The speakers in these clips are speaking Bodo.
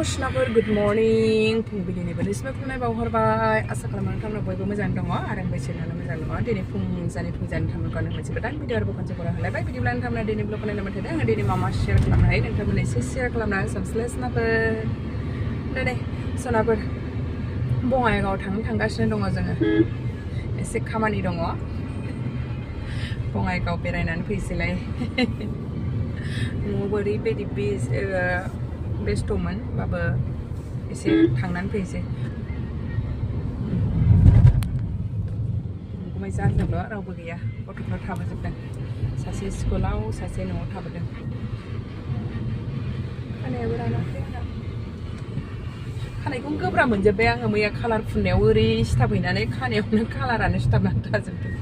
Shnabar, good morning. Fungbilini berisme khulnaय बावहरबाय आसा खालामो नोंथांमोना बयबो मोजाङै दङ आरो आंबो एसेनो मोजां दङ दिनै फुंजानि नोंथांमोनखौ मोनसे गोदान भिडिअ आरो खनसे खौरां होलायबाय बिदिब्ला नोंथांमोना दिनै ब्लग नायनो मोनथायदों आङो दिनै मा मा शेयार खालामनो हायो नोंथांमोना एसे शेयार खालामना सामस्लाय स्नाफोर दिनै सनाफोर बङाइगाव थांगासिनो दङ जोङो एसे खामानि दङ बङाइगाव बेरायनानै फैसैलाय न'आवबो ओरैबायदि बेस्थ'मोन बाबो एसे थांनानै फैसै गुमै जाजोबल' रावबो गैया गथ'फ्रा थाबोजोबदों सासे स्कुलाव सासे न'आव थाबोदों खानायाबो रानाखै आंना खानायखौ गोब्राब मोनजोब्बाय आङो मैया कालार फुननायाव ओरै सिथाबहैनानै खानायावनो कालारानो सिथाबनानै थाजोबदों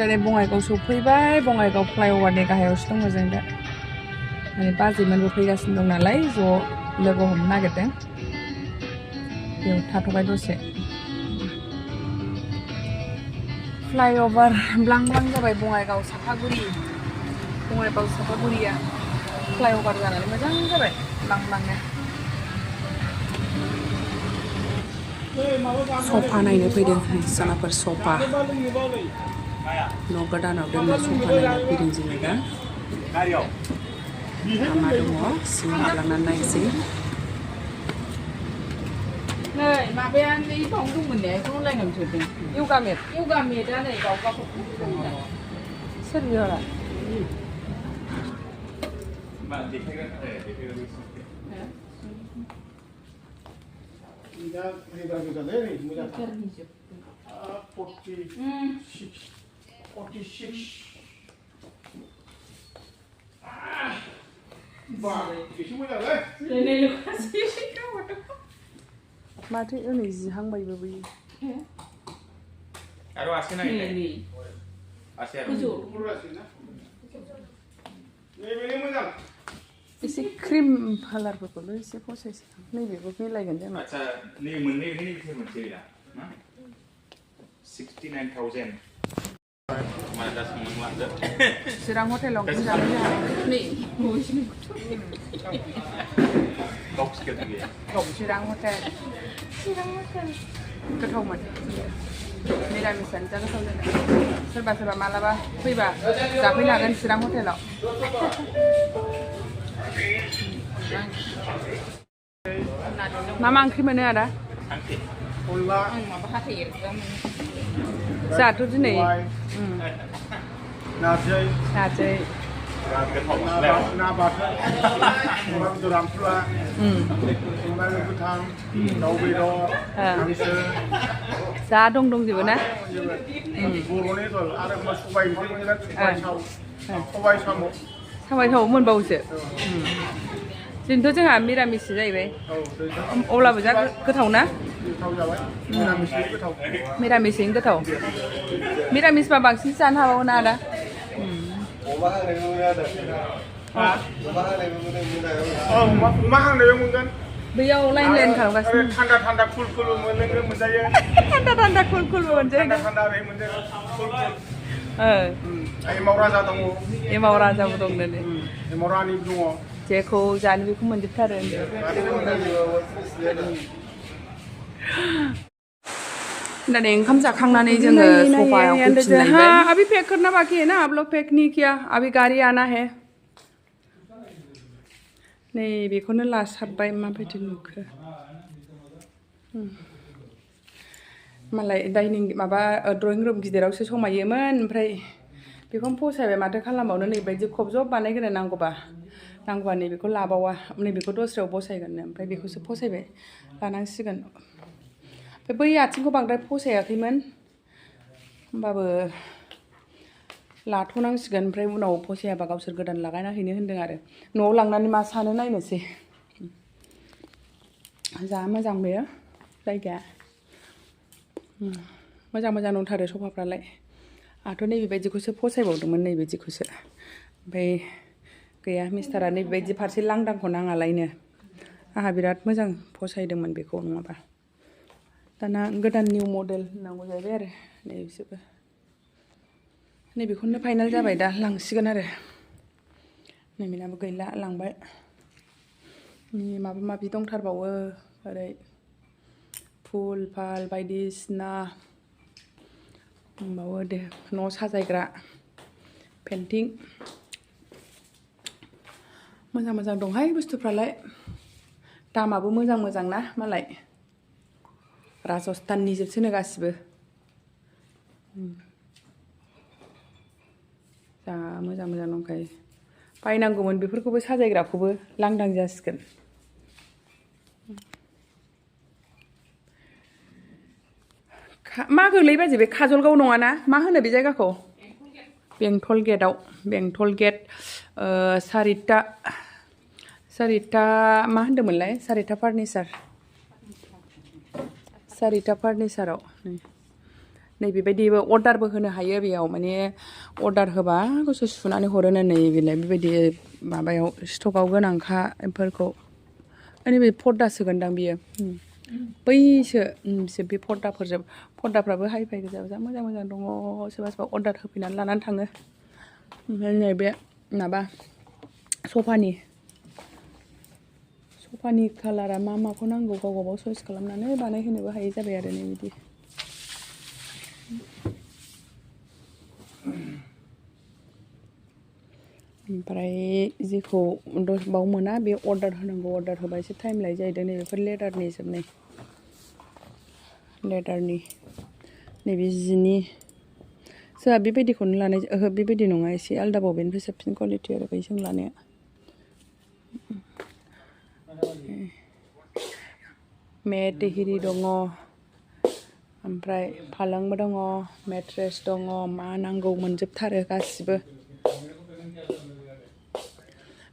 दिनै बङाइगाव सफैबाय बङाइगाव फ्लाइअभारनि गाहायावसो दङ जों दा माने बाजैमोनबो फैगासिनो दं नालाय ज' लोगो हमनो नागिरदों बेयाव थाथ'बाय दसे फ्लाइअभार ब्लां ब्लां जाबाय बङाइगाव सापागुरिया फ्लाइअभार जानानै मोजां जाबाय ब्लां ब्लांनो सफा नायनो फैदों सनाफोर सफा न' गोदानाव दोननो सफा नायनो फैदों जोङो दा मा दङ सिङाव हाबलांनानै नायसै नै माबाया नै बावनो दंमोन ने बेखौ अनलाइनाव बिहरदों योगा मेटआ नै गावबाखौ सोर बिहरा माथो ओनै जिहांबायबो बैयो आरो आसे नायलाय आसे मोजां एसे क्रिम कालारफोरखौल' एसे फसायसै नैबेबो मिलायगोन जोंना आच्छा नै मोननै बिथोर मोनसे गैया 69,000 माला संनानै लांदो चिरां हटेलाव ओंखाम जानाय जाहा नै चिरां हटेल गोथावमोन निरामिसानो जा गोथाव जादों सोरबा मालाबा फैबा जाफैनो हागोन चिरां हटेलाव मा ओंख्रि मोनो आदा जाहाथ' दिनै नारजै ना बाथोन बेदर आमथुआ गोथां दाउ बेदर हांसो जा दंजोबो ना बर'नि दल आरो सबाइ ओंख्रि मोनगोन सबाइ साम' मोनबावोसो दिनैथ' जोंहा मिरामिससो जाहैबाय अब्लाबो जा गोथाव ना मिरामिसैनो गोथाव मिरामिसबा बांसिन जानो हाबावो ना आदा अमा हांनायाव मोनगोन बैयाव लाइन खालामगासिनो थान्दा कुल मोनजायो थान्दा कुल मोनजायो एमाव राजा दङ एमाव राजाबो दं नै एमाव रानि दङ जेखौ जानो बेखौ मोनजोबथारो दाने ओंखाम जाखांनानै जोङो सोफायाव फैफिनलायबाय अभी पैक करना बाकी है ना आप लोग पैक नहीं किया अभी गाड़ी आना है नै बेखौनो लासाबबाय माबायदि नुखो मालाय डाइनिं माबा ड्रयिं रुम गिदिरावसो समायोमोन ओमफ्राय बेखौनो फसायबाय माथो खालामबावनो नैबायदि खबजब बानायग्रो नांगौबा नैबेखौ लाबावा नैबेखौ दस्रायाव बसायगोननो ओमफ्राय बेखौसो फसायबाय लानांसिगोन ओमफ्राय बै आथिंखौ बांद्राय फसायाखैमोन होमबाबो लाथ'नांसिगोन ओमफ्राय उनाव फसायाबा गावसोर गोदान लागायना हैनो होन्दों आरो न'आव लांनानै मा सानो नायनोसै जा मोजां बेयो जायगाया मोजां दंथारो सफाफ्रालाय आंथ' नैबेबायदिखौसो फसायबावदोंमोन नैबेदिखौसो ओमफ्राय गैया मिस्टारा नैबेबायदि फारसे लांदांखौ नाङालायनो आंहा बिराद मोजां फसायदोंमोन बेखौ नङाबा दाना गोदान निउ मडेल होननांगौ जाहैबाय आरो नैबिसोरबो नैबेखौनो फाइनाल जाबाय दा लांसिगोन आरो नैबेनाबो गैला लांबाय नि माबा माबि दंथारबावो ओरै फुल फाल बायदिसिना दंबावो दे न' साजायग्रा पेन्टिं मोजां मोजां दंहाय बुस्थुफ्रालाय दामाबो मोजां मोजां ना मालाय राजस्थाननि जोबसोनो गासिबो जा मोजां मोजां दंखायो बायनांगौमोन बेफोरखौबो साजायग्राखौबो लांदां जासिगोन मा गोलैबादि बे काजलगाव नङाना मा होनो बे जायगाखौ बेंटल गेटआव बेंटल गेट सारिता मा होनदोंमोनलाय सारिता फार्निचाराव नै बेबायदिबो अर्डारबो होनो हायो बेयाव माने अर्डार होबा दसे सुनानै हरोनो नै बेबायदि माबायाव स्टकआव गोनांखा बेफोरखौ नैबे पर्दा सोगोनदां बियो बैसो बिसोर बे पर्दाफ्राबो हाइ फाइ गोजा जा मोजां मोजां दङ सोरबा सोरबा अर्डार होफैनानै लानानै थाङो ओमफ्राय नैबे माबा सफानि कालारा मा माखौ नांगौ गाव गावबाव चइस खालामनानै बानायहोनोबो हायै जाबाय आरो नै बिदि ओमफ्राय जेखौ बाव मोना बे अर्डार होनांगौ अर्डार होबा एसे टाइम लायो जाहैदों नैबेफोर लेदारनि जोबनाय लेदारनि नैबे जिनि जोंहा बेबायदिखौनो लानाय ओहो बेबायदि नङा एसे आलदा बबेनिफ्राय साबसिन कुवालिटि आरो बै जों लानाया मेट हिरि दङ ओमफ्राय फालेंबो दङ मेट्रेस दङ मा नांगौ मोनजोबथारो गासिबो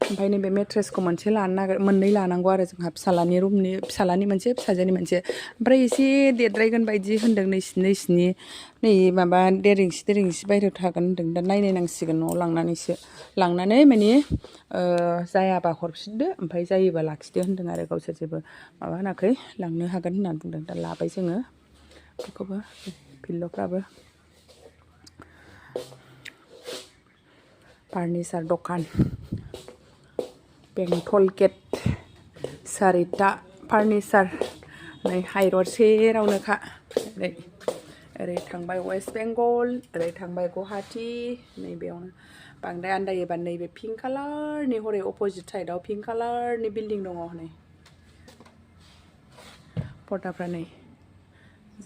ओमफ्राय नैबे मेट्रेसखौ मोननै लानांगौ आरो जोंहा फिसालानि मोनसे फिसाजोनि मोनसे ओमफ्राय एसे देरद्रायगोन बायदि होनदों नैसिनि नै माबा देर इन्सि बायह्रायाव थागोन होनदों दा नायनांसिगोन न'आव लांनानै माने जायाबा हरफिनदो ओमफ्राय जायोबा लाखिदो होनदों आरो गावसोर जेबो माबा होनाखै लांनो हागोन होननानै बुंदों दा लाबाय जोङो बेखौबो पिल्ल'फ्राबो फार्निचार दखान बेंटल गेट सारिता फार्निचार नै हाइरड सेरावनोखा ओरै थांबाय वेस्ट बेंगल ओरै थांबाय गुवाहाटि नैबेयावनो बांद्राय आन्दायोबा नैबे पिंक कालारनि हरै अपोजिट साइडआव पिंक कालारनि बिल्डिं दङ नै पर्दाफ्रा नै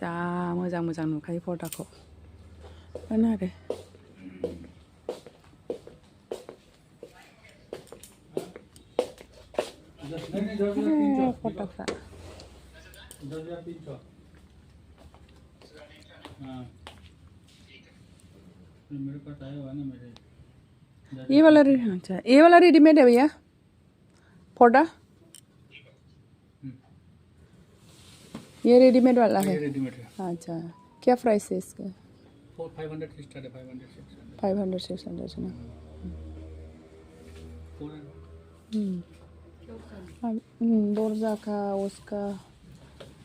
जा मोजां मोजां नुखायो पर्दाखौ होनो आरो पर्दाफ्रा ये वाला रेडीमेड है भैया पर्दा ये रेडीमेड वाला है रेडीमेड है अच्छा क्या प्राइस है इसका 500 स्टार्ट है 500 600 है ना दर्जा का उसका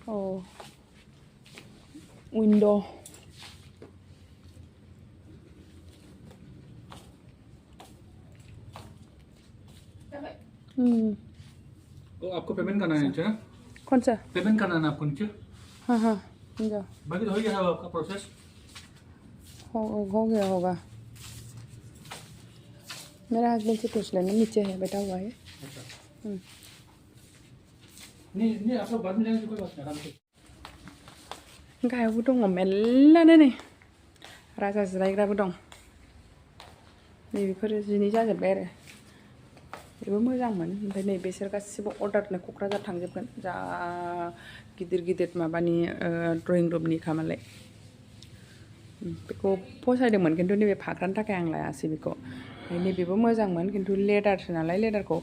ओ विंडो तो आपको पेमेंट करना है नीचे ना कौन सा पेमेंट करना है आपको नीचे हाँ हाँ जा बाकी तो हो गया है आपका प्रोसेस हो गया होगा मेरा हस्बैंड से पूछ लेना नीचे है बैठा हुआ है अच्छा नहीं आप लोग बाद में जाएंगे तो कोई बात नहीं आराम से गाहायावबो दङ मेल्लानो नै राजा जिरायग्राबो दं नैबेफोरो जिनि जाजोब्बाय आरो बेबो मोजांमोन ओमफ्राय नै बिसोर गासिबो अर्डारनो क'क्राझार थांजोबगोन जा गिदिर गिदिर माबानि ड्रयिं रुमनि खामालाय बेखौ फसायदोंमोन खिन्थु नैबे फाख्रानि थाखाय आं लायासै बेखौ ओमफ्राय नैबेबो मोजांमोन खिन्थु लेदारसो नालाय लेदारखौ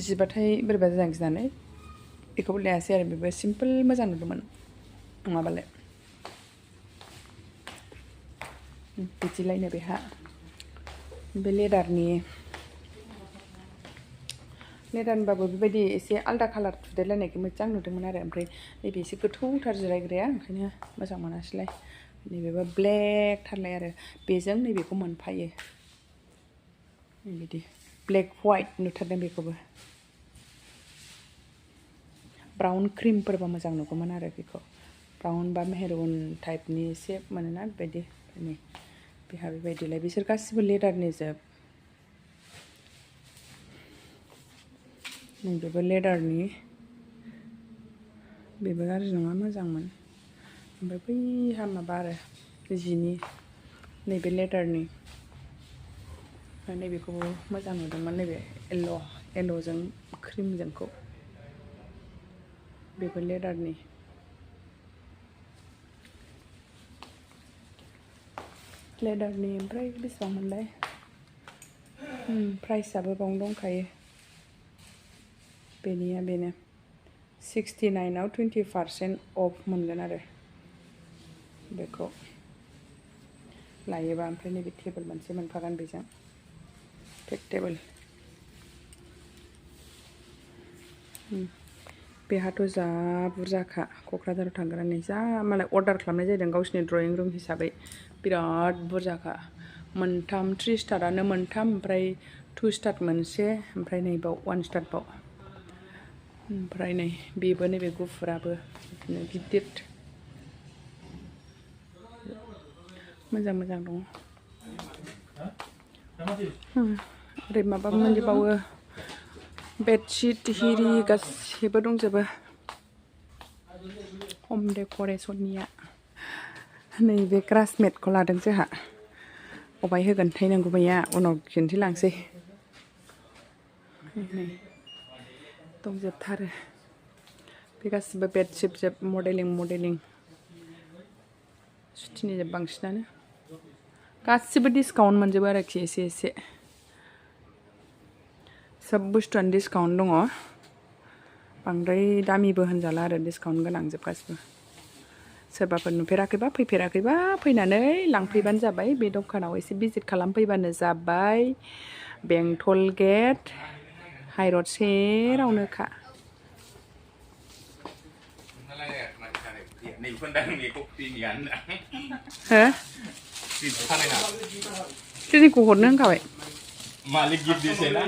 जिबाथाय बोरैबा जाजां गिनानै बेखौबो लायासै आरो बेबो सिम्पोल मोजां नुदोंमोन नङाबालाय बिदिलायनो बेहा बे लेदारनिबाबो बेबायदि एसे आलदा कालार थुदेरलायनायखौ मोजां नुदोंमोन आरो ओमफ्राय नैबे एसे गोथौथार जिरायग्राया ओंखायनो मोजां मोनासैलाय नैबेबो ब्लेक थारलाय आरो बेजों नैबेखौ मोनफायो बिदि ब्लेक वाइट नुथारदों बेखौबो ब्राउन क्रिमफोरबा मोजां नुगौमोन आरो बेखौ ब्राउन बा मेहरुन टाइपनि एसे मोनोना बेबायदि नै बेहा बेबायदिलाय बिसोर गासिबो लेदारनि जोब नैबेबो लेदारनि बेबो गाज्रि नङा मोजांमोन ओमफ्राय बैहा माबा आरो जिनि नैबे लेदारनि नैबेखौबो मोजां नुदोंमोन नैबे येल्ल'जों क्रिमजोंखौ बेबो लेदारनि ओमफ्राय बेसेबां मोनलाय प्राइसआबो बावनो दंखायो बेनिया बेनो 69आव 20% अफ मोनगोन आरो बेखौ लायोबा ओमफ्राय नैबे टेबोल मोनसे मोनफागोन बेजों टेक टेबोल बेहाथ' जा बुरजाखा क'क्राझाराव थांग्रानि जा मालाय अर्डार खालामनाय जादों गावसिनि ड्रयिं रुम हिसाबै बिराद बुरजाखा मोनथाम 3 स्टारानो मोनथाम ओमफ्राय 2 स्टार मोनसे ओमफ्राय नैबाव 1 स्टार बाव ओमफ्राय नै बेबो नैबे गुफुराबो बिदिनो गिदिर मोजां मोजां दङ ओरै माबा मोनजोबावो बेडशिट हिरि गासिबो दंजोबो हम डेक'रेसननिया नैबे क्लासमेटखौ लादों जोंहा अबाय होगोन थैनांगौ मैया उनाव खिन्थिलांसै नै दंजोबथारो बे गासिबो बेडशिट जोब मडेलिं सुथिनि जोब बांसिनानो गासिबो डिसकाउन्ट मोनजोबो आरोखि एसे सब बुस्थुआनो डिसकाउन्ट दङ बांद्राय दामिबो होनजाला आरो डिसकाउन्ट गोनां जोब गासिबो सोरबाफोर नुफेराखैबा फैफेराखैबा फैनानै लांफैबानो जाबाय बे दखानाव एसे भिजिट खालामफैबानो जाबाय बेंटल गेट हाइरड सेरावनोखा हो क्लिनिकखौ हरनो होनखाबाय मालिक गिफ्ट दिसे ना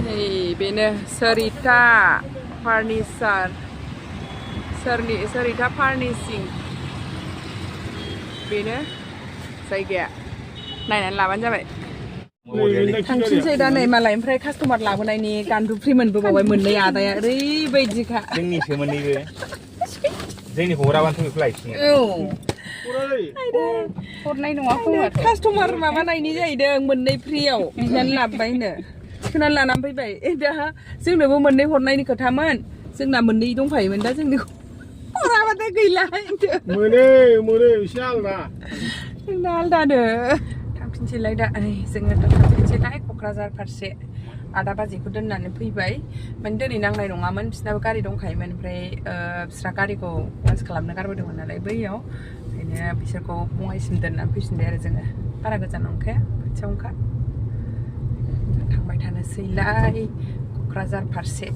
नै बेनो सरिता फार्निशिं बेनो जायगाया नायनानै लाबानो जाबाय थांफिनसै दा नै मालाय ओमफ्राय कास्टमार लाबोनायनि गान्दु फ्रि मोनबोबावबाय मोननै आदाया ओरैबायदिखा जोंनिसो मोननैबो जोंनिखौ हराबानो बेखौ लायफिनो हरनाय नङा कास्टमार माबानायनि जाहैदों मोननै फ्रियाव बिनानै लाबोबाय होनो थिखोनानै लानानै फैबाय दा जोंनोबो मोननै हरनायनि खोथामोन जोंना मोननै दंफायोमोन दा जोंनिखौ हराबाथाय गैला मोनो एसे आलदा जोंना आलदानो थांफिनसैलाय दा जोङो थांफिनसैलाय क'क्राझार फारसे आदा बाजैखौ दोननानै फैबाय माने दिनै नांनाय नङामोन बिसोरनाबो गारि दंखायोमोन ओमफ्राय बिस्रा गारिखौ वास खालामनो गारबोदोंमोन नालाय बैयाव ओंखायनो बिसोरखौ बङाइसिम दोननानै फैफिनबाय आरो जोङो बारा गोजान नंखाया खाथियावनोखा थांबाय थानोसैलाय क'क्राझार फारसे